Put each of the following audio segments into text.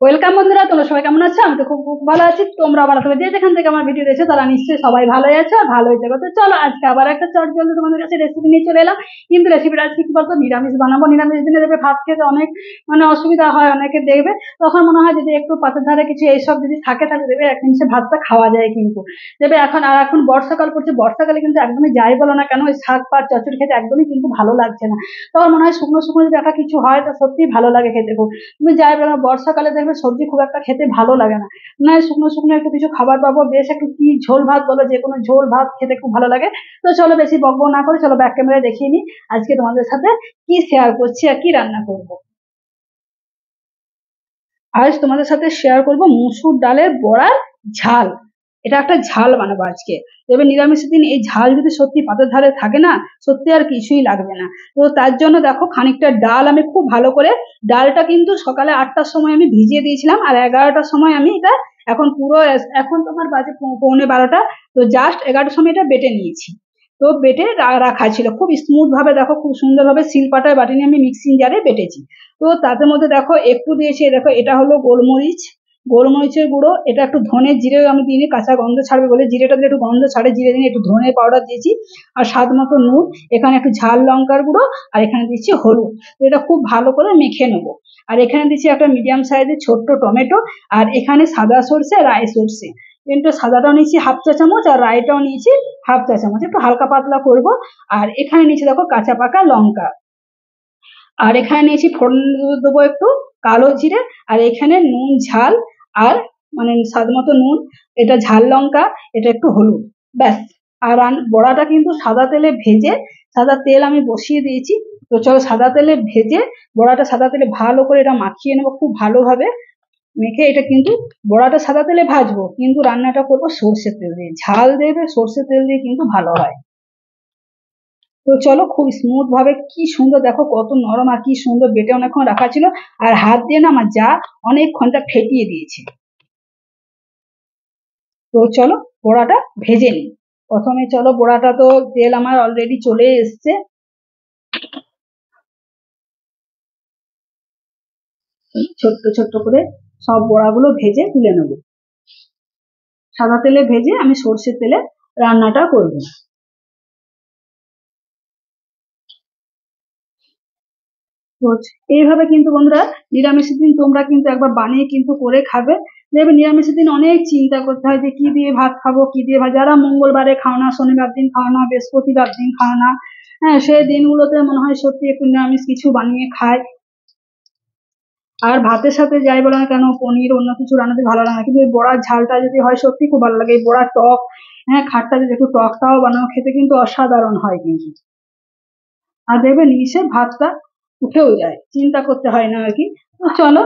Welcome বন্ধুরা, তোমরা সবাই কেমন আছো? আমি তো খুব খুব ভালো আছি। তোমরা ভালো থাকবে, যে যেখান থেকে আমার ভিডিও দেখছো তারা নিশ্চয়ই সবাই ভালোই আছো আর ভালোই থাকবে। তো চলো আজকে আবার একটা চট জলদি তোমাদের কাছে রেসিপি নিয়ে চলে এলাম। কিন্তু রেসিপিটা আজকে কি বলতো, নিরামিষ বানাবো। নিরামিষ দিনে দেখবে ভাত খেতে অনেক অসুবিধা হয়, অনেকে দেখবে। তখন মনে হয় যদি একটু পাতের ধারে কিছু এইসব যদি থাকে থাকে দেবে এক নিমিষে ভাতটা খাওয়া যায়। কিন্তু দেবে এখন বর্ষাকাল পড়ছে, বর্ষাকালে কিন্তু একদমই যাই বলো না কেন ওই শাক পাত চচ্চড়ি খেতে একদমই কিন্তু ভালো লাগছে না। তখন মনে হয় শুকনো শুকনো যদি একটা কিছু হয় তো সত্যিই ভালো লাগে খেতে। তুমি যাই বলো বর্ষাকালে দেখবে সবজি খুব একটা খেতে ভালো লাগে না। না শুকনো শুকনো একটু কিছু খাবার পাবো, বেশ একটু কি ঝোল ভাত বলো, যে কোনো ঝোল ভাত খেতে খুব ভালো লাগে। তো চলো বেশি বকবক না করে চলো ব্যাক ক্যামেরায় দেখিয়ে নি আজকে তোমাদের সাথে কি শেয়ার করছি আর কি রান্না করব। আজ তোমাদের সাথে শেয়ার করব মুসুর ডালের বড়ার ঝাল। এটা একটা ঝাল বানাবো আজকে। তবে নিরামিষের দিন এই ঝাল যদি সত্যি পাতের ধারে থাকে না, সত্যি আর কিছুই লাগবে না। তো তার জন্য দেখো খানিকটা ডাল আমি খুব ভালো করে, ডালটা কিন্তু সকালে 8টার সময় আমি ভিজিয়ে দিয়েছিলাম আর 11টার সময় আমি এটা, এখন পুরো, এখন তোমার বাজে পৌনে 12টা। তো জাস্ট 11টার সময় এটা বেটে নিয়েছি। তো বেটে রাখা ছিল খুব স্মুথ ভাবে, দেখো খুব সুন্দর ভাবে শিলপাটায় বাটি নিয়ে আমি মিক্সিং জারে বেটেছি। তো তাদের মধ্যে দেখো একটু দিয়েছি, দেখো এটা হলো গোলমরিচ, গোলমরিচের গুঁড়ো, এটা একটু ধনে জিরে আমি দিইনি, কাঁচা গন্ধ ছাড়বে বলে জিরেটা দিলে একটু গন্ধ ছাড়ে, জিরে দিনে একটু ধনে পাউডার দিয়েছি। আর স্বাদ মতো নুন, এখানে একটু ঝাল লঙ্কার গুঁড়ো, আর এখানে দিচ্ছি হলুদ। এটা খুব ভালো করে মেখে নেবো। আর এখানে দিচ্ছি একটা মিডিয়াম সাইজের ছোট্ট টমেটো। আর এখানে সাদা সর্ষে, রাই সর্ষে, কিন্তু সাদাটাও নিয়েছি 1/2 চা চামচ আর রাইটাও নিয়েছি 1/2 চা চামচ, একটু হালকা পাতলা করব। আর এখানে নিয়েছি দেখো কাঁচা পাকা লঙ্কা। আর এখানে নিয়েছি ফোড়ন দেবো একটু কালো জিরে। আর এখানে নুন ঝাল, আর স্বাদ মতো নুন, এটা ঝাল লঙ্কা, এটা একটু হলুদ, ব্যাস। আর বড়াটা কিন্তু সাদা তেলে ভেজে, সাদা তেল আমি বসিয়ে দিয়েছি। তো চলো সাদা তেলে ভেজে বড়াটা সাদা তেলে ভালো করে এটা মাখিয়ে নেবো খুব ভালোভাবে। মেখে এটা কিন্তু বড়াটা সাদা তেলে ভাজবো, কিন্তু রান্নাটা করবো সর্ষের তেল দিয়ে, ঝাল দেবে সর্ষের তেল দিয়ে কিন্তু ভালো হয়। তো চলো খুব স্মুথ ভাবে, কি সুন্দর দেখো কত নরম আর কি সুন্দর বেটে অনেকক্ষণ রাখা ছিল। আর হাত দিয়ে না আমার যা অনেকক্ষণটা ফেটিয়ে দিয়েছে। তো চলো বড়াটা ভেজে নিই। প্রথমে চলো বড়াটা, তো তেল আমার অলরেডি চলে এসছে। ছোট্ট ছোট্ট করে সব বড়াগুলো ভেজে তুলে নেবো। সাদা তেলে ভেজে আমি সর্ষের তেলে রান্নাটা করবো। এইভাবে কিন্তু বন্ধুরা নিরামিষের দিন তোমরা কিন্তু একবার বানিয়ে কিন্তু করে খাবে। দেখবে নিরামিষের দিন অনেক চিন্তা করতে হয় যে কি দিয়ে ভাত খাবো, কি দিয়ে ভাত, যারা মঙ্গলবারে খাও না, শনিবার দিন খাও না, বৃহস্পতিবার দিন খাও না, হ্যাঁ সেই দিনগুলোতে মনে হয় সত্যি একটু নিরামিষ কিছু বানিয়ে খায়। আর ভাতের সাথে যাই বলো না কেন পনির অন্য কিছু রান্নাতে ভালো লাগে না, কিন্তু এই বড়ার ঝালটা যদি হয় সত্যি খুব ভালো লাগে। এই বড়ার টক, হ্যাঁ খাটটা যদি একটু টকটাও বানানো খেতে কিন্তু অসাধারণ হয় কিন্তু। আর দেখবে নিমিষে ভাতটা উঠেও যায়, চিন্তা করতে হয় না আর কি। তো চলো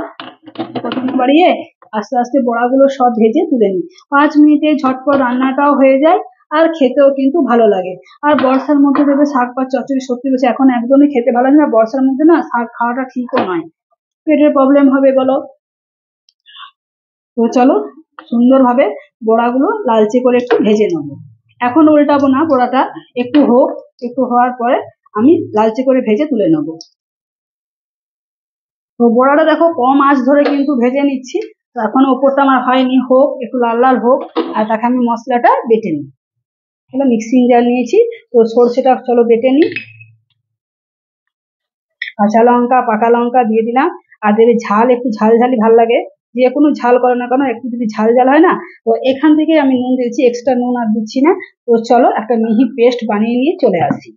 কথা না বাড়িয়ে আস্তে আস্তে বড়াগুলো সব ভেজে তুলে নিই। 5 মিনিটে ঝটপট রান্নাটাও হয়ে যায় আর খেতেও কিন্তু ভালো লাগে। আর বর্ষার মধ্যে দেবে শাক বা চচ্চড়ি, সত্যি বলছি এখন একদমই খেতে ভালো লাগে না, বর্ষার মধ্যে না শাক খাওয়াটা ঠিকও নয়, পেটের প্রবলেম হবে বলো। তো চলো সুন্দরভাবে বড়াগুলো লালচে করে একটু ভেজে নেবো। এখন উল্টাবো না, বড়াটা একটু হোক, একটু হওয়ার পরে আমি লালচে করে ভেজে তুলে নেবো। তো বড়াটা দেখো কম আঁচ ধরে কিন্তু ভেজে নিচ্ছি। তো এখনো ওপরটা আমার হয়নি, হোক একটু লাল লাল হোক। আর তাকে আমি মশলাটা বেটে নিই। তাহলে মিক্সিং জার নিয়েছি, তো সর্ষেটা চলো বেটে নিই। কাঁচা লঙ্কা পাকা লঙ্কা দিয়ে দিলাম। আর দেবে ঝাল, একটু ঝাল ঝালি ভাল লাগে, যে কোনো ঝাল করো না কেন একটু যদি ঝাল ঝাল হয় না। তো এখান থেকে আমি নুন দিয়েছি, এক্সট্রা নুন আর দিচ্ছি না। তো চলো একটা মিহি পেস্ট বানিয়ে নিয়ে চলে আসি।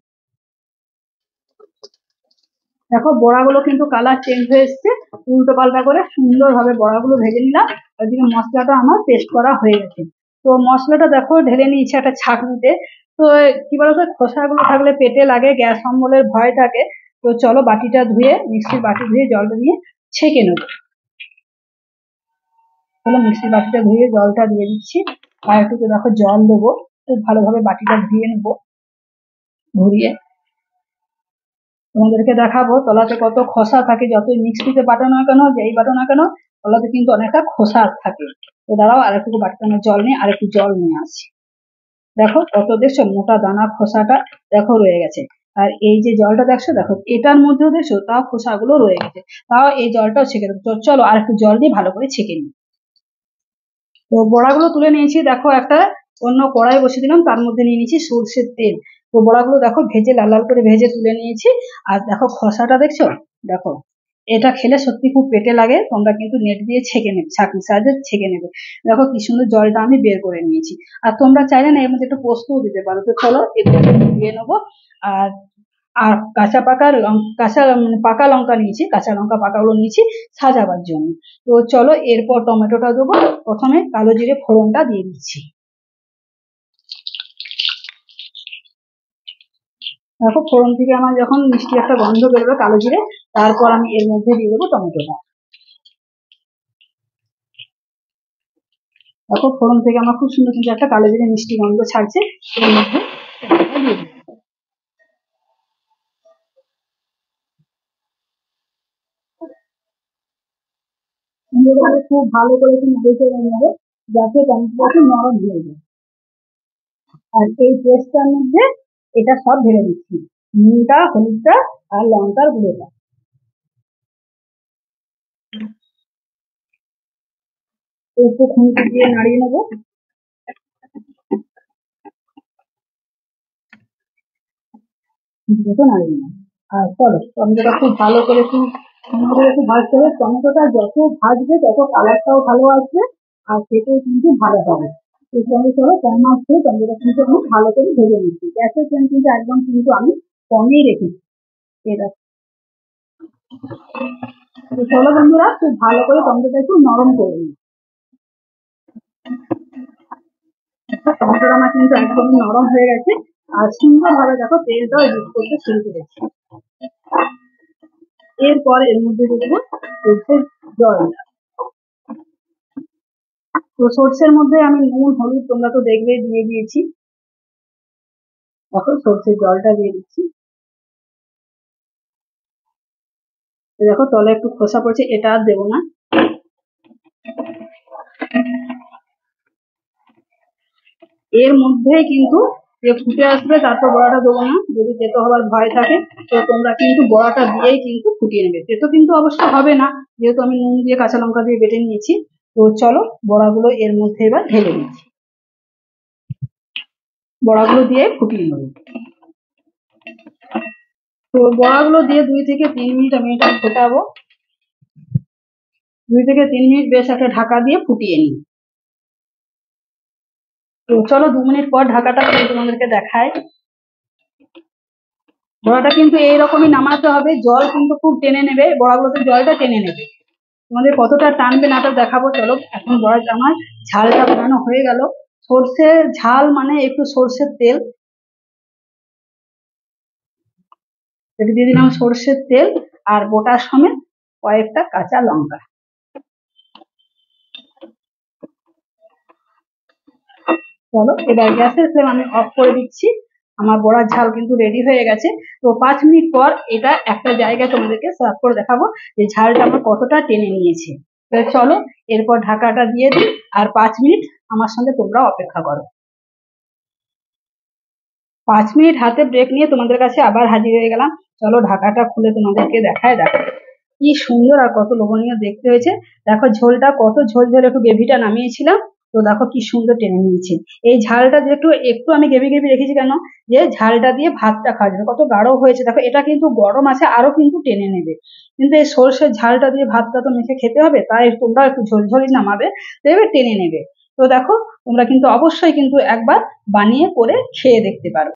দেখো বড়াগুলো কিন্তু কালার চেঞ্জ হয়ে এসছে, উল্টো পাল্টা করে সুন্দরভাবে বড়াগুলো ভেজে নিলাম। ওইদিকে মশলাটা আমার পেস্ট করা হয়ে গেছে। তো মশলাটা দেখো ঢেলে নিয়েছি একটা ছাঁকনিতে। তো কি বলতো খোসাগুলো থাকলে পেটে লাগে, গ্যাস অম্বলের ভয় থাকে। তো চলো বাটিটা ধুয়ে, মিক্সির বাটি ধুয়ে জলটা নিয়ে ছেঁকে নেবো। চলো মিক্সির বাটিটা ধুয়ে জলটা দিয়ে দিচ্ছি। আর একটু দেখো জল দেবো, খুব ভালোভাবে বাটিটা ধুয়ে নেবো। ঘুরিয়ে তোমাদেরকে দেখাবো তলাতে কত খোসা থাকে, যতই মিক্সিতে বাটো না কেন, যেই বাটো না কেন, তলাতে কিন্তু অনেকটা খোসা থাকে। তো দাঁড়াও আর একটু বাটিতে আমি জল নিয়ে আর একটু জল নিয়ে আসছি। দেখো কত দেখছো মোটা দানা খোসাটা দেখো রয়ে গেছে। আর এই যে জলটা দেখছো, দেখো এটার মধ্যেও দেখছো তাও খোসাগুলো রয়ে গেছে, তাও এই জলটাও ছেঁকে দেবো। তো চলো আর একটু জল দিয়ে ভালো করে ছেঁকে নিই। তো বড়াগুলো তুলে নিয়েছি, দেখো একটা অন্য কড়াই বসিয়ে দিলাম, তার মধ্যে নিয়ে নিয়েছি সর্ষের তেল। তো বড়াগুলো দেখো ভেজে লাল লাল করে ভেজে তুলে নিয়েছি। আর দেখো খসাটা দেখছো, দেখো এটা খেলে সত্যি খুব পেটে লাগে, তোমরা কিন্তু নেট দিয়ে ছেঁকে নেবে, ছাঁকনির সাহায্যে ছেঁকে নেবে। দেখো কি সুন্দর জলটা আমি বের করে নিয়েছি। আর তোমরা চাইলে না এর মধ্যে একটু পোস্তও দিতে পারো। তো চলো একটু দিয়ে নেবো। আর আর কাঁচা পাকা লঙ্কা নিয়েছি, কাঁচা লঙ্কা পাকাগুলো নিয়েছি সাজাবার জন্য। তো চলো এরপর টমেটোটা দেবো। প্রথমে কালো জিরে ফোড়নটা দিয়ে দিচ্ছি। দেখো ফোড়ন থেকে আমার যখন মিষ্টি একটা গন্ধ বেরোবে কালো জিরে, তারপর আমি এর মধ্যে দিয়ে দেবো টমেটোটা। দেখো ফোড়ন থেকে আমার খুব সুন্দর কিন্তু একটা কালো জিরে মিষ্টি গন্ধ ছাড়ছে, এর মধ্যে টমেটোটা দিয়ে দেবো। সুন্দরভাবে খুব ভালো করে একটু নেড়ে চেড়ে নেবে, যাতে টমেটোটা একটু নরম হয়ে যায়। আর এই পেস্টটার মধ্যে এটা সব ঢেলে দিচ্ছি, নুনটা, হলুদটা আর লঙ্কার গুঁড়োটা। একটু খুন্তি দিয়ে নাড়িয়ে নেবো। খুন্তিতে নাড়িয়ে নেবো। আর চলো টমেটোটা খুব ভালো করে একটু সুন্দর করে একটু ভাজতে হবে। টমেটোটা যত ভাজবে তত কালারটাও ভালো আসবে, আর খেতেও কিন্তু ভালো হবে। তো চলো কম আসছে, টমেটোটা কিন্তু আমি ভালো করে ভেজে নিচ্ছি। গ্যাসের ফ্লেম কিন্তু একদম কিন্তু আমি কমেই রেখেছি। এটা তো চলো বন্ধুরা খুব ভালো করে টমেটোটা একটু নরম করে নিই। টমেটোটা আমার কিন্তু একদম নরম হয়ে গেছে, আর সুন্দর ভাবে দেখো তেলটাও ইউজ করতে শুরু করেছি। এরপর এর মধ্যে দিয়ে দেবো সর্ষের জল। তো সর্ষের মধ্যে আমি নুন হলুদ তোমরা তো দেখবে দিয়ে দিয়েছি। দেখো সর্ষের জলটা দিয়ে দিচ্ছি। দেখো তলে একটু খোসা পড়ছে, এটা আর দেবো না। এর মধ্যেই কিন্তু যে ফুটে আসবে তারপর বড়াটা দেবো না, যদি তেতো হওয়ার ভয় থাকে তো তোমরা কিন্তু বড়াটা দিয়েই কিন্তু ফুটিয়ে নেবে। তেতো কিন্তু অবশ্য হবে না, যেহেতু আমি নুন দিয়ে কাঁচা লঙ্কা দিয়ে বেটে নিয়েছি। তো চলো বড়াগুলো এর মধ্যে এবার ঢেলে দিচ্ছি, বড়াগুলো দিয়ে ফুটিয়ে নেবো। তো বড়াগুলো দিয়ে 2 থেকে 3 মিনিট আমি এটা ফোটাবো। 2 থেকে 3 মিনিট বেশ একটা ঢাকা দিয়ে ফুটিয়ে নিই। তো চলো 2 মিনিট পর ঢাকাটা খুলে তোমাদেরকে দেখাই। বড়াটা কিন্তু এইরকমই নামাতে হবে, জল কিন্তু খুব টেনে নেবে, বড়াগুলোতে জলটা টেনে নেবে। তোমাদের কতটা টানবে না তা দেখাবো। চলো এখন বড়াটা আমার ঝালটা বানানো হয়ে গেল। সর্ষের ঝাল মানে একটু সর্ষের তেল, এটা দিয়ে দিলাম সর্ষের তেল আর গোটা সমেত কয়েকটা কাঁচা লঙ্কা। চলো এবার গ্যাসের ফ্লেম আমি অফ করে দিচ্ছি। আমার বড়ার ঝাল কিন্তু রেডি হয়ে গেছে। তো 5 মিনিট পর এটা একটা জায়গায় তোমাদেরকে সার্ভ করে দেখাবো যে ঝালটা আমার কতটা টেনে নিয়েছে। তো চলো এরপর ঢাকাটা দিয়ে দিই, আর 5 মিনিট আমার সঙ্গে তোমরা অপেক্ষা করো। 5 মিনিট হাতে ব্রেক নিয়ে তোমাদের কাছে আবার হাজির হয়ে গেলাম। চলো ঢাকাটা খুলে তোমাদেরকে দেখায়। দেখো কি সুন্দর আর কত লোভনীয় দেখতে হয়েছে। দেখো ঝোলটা কত ঝোল ঝোল, একটু গ্রেভিটা নামিয়েছিলাম, তো দেখো কি সুন্দর টেনে নিয়েছে। এই ঝালটা যে একটু একটু আমি গ্রেভি গ্রেভি রেখেছি কেন, যে ঝালটা দিয়ে ভাতটা খাওয়া যাবে। কত গাঢ় হয়েছে দেখো, এটা কিন্তু গরম আছে আরো কিন্তু টেনে নেবে। কিন্তু এই সর্ষের ঝালটা দিয়ে ভাতটা তো মেখে খেতে হবে, তাই তোমরা একটু ঝোল ঝোলই নামাবে, দেখবে টেনে নেবে। তো দেখো তোমরা কিন্তু অবশ্যই কিন্তু একবার বানিয়ে করে খেয়ে দেখতে পারো।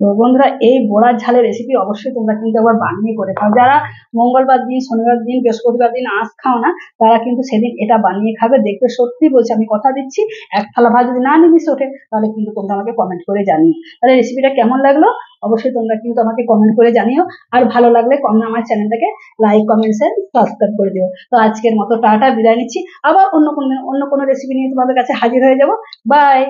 তো বন্ধুরা এই বড়ার ঝালের রেসিপি অবশ্যই তোমরা কিন্তু একবার বানিয়ে করে খাও। যারা মঙ্গলবার দিন, শনিবার দিন, বৃহস্পতিবার দিন আঁশ খাও না, তারা কিন্তু সেদিন এটা বানিয়ে খাবে, দেখবে সত্যি বলছি আমি কথা দিচ্ছি, এক থালা ভাত যদি না নিমিশে ওঠে তাহলে কিন্তু তোমরা আমাকে কমেন্ট করে জানিও। তাহলে রেসিপিটা কেমন লাগলো অবশ্যই তোমরা কিন্তু আমাকে কমেন্ট করে জানিও। আর ভালো লাগলে আমার চ্যানেলটাকে লাইক কমেন্ট শেয়ার সাবস্ক্রাইব করে দিও। তো আজকের মতো টাটা, বিদায় নিচ্ছি। আবার অন্য কোনো রেসিপি নিয়ে তোমাদের কাছে হাজির হয়ে যাব। বাই।